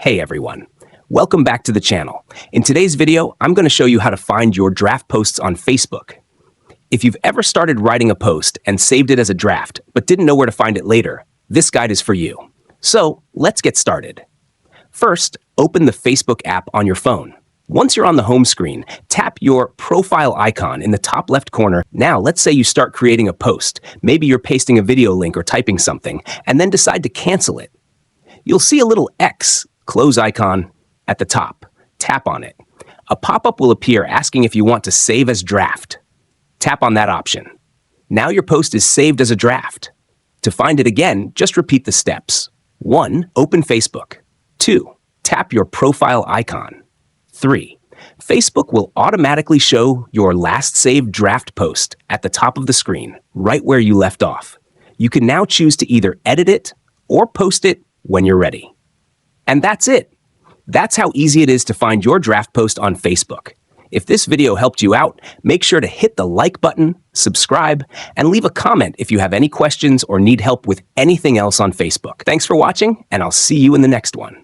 Hey everyone, welcome back to the channel. In today's video, I'm going to show you how to find your draft posts on Facebook. If you've ever started writing a post and saved it as a draft, but didn't know where to find it later, this guide is for you. So let's get started. First, open the Facebook app on your phone. Once you're on the home screen, tap your profile icon in the top left corner. Now, let's say you start creating a post. Maybe you're pasting a video link or typing something, and then decide to cancel it. You'll see a little X, close icon, at the top. Tap on it. A pop-up will appear asking if you want to save as draft. Tap on that option. Now your post is saved as a draft. To find it again, just repeat the steps. 1. Open Facebook. 2. Tap your profile icon. 3. Facebook will automatically show your last saved draft post at the top of the screen, right where you left off. You can now choose to either edit it or post it when you're ready. And that's it. That's how easy it is to find your draft post on Facebook. If this video helped you out, make sure to hit the like button, subscribe, and leave a comment if you have any questions or need help with anything else on Facebook. Thanks for watching, and I'll see you in the next one.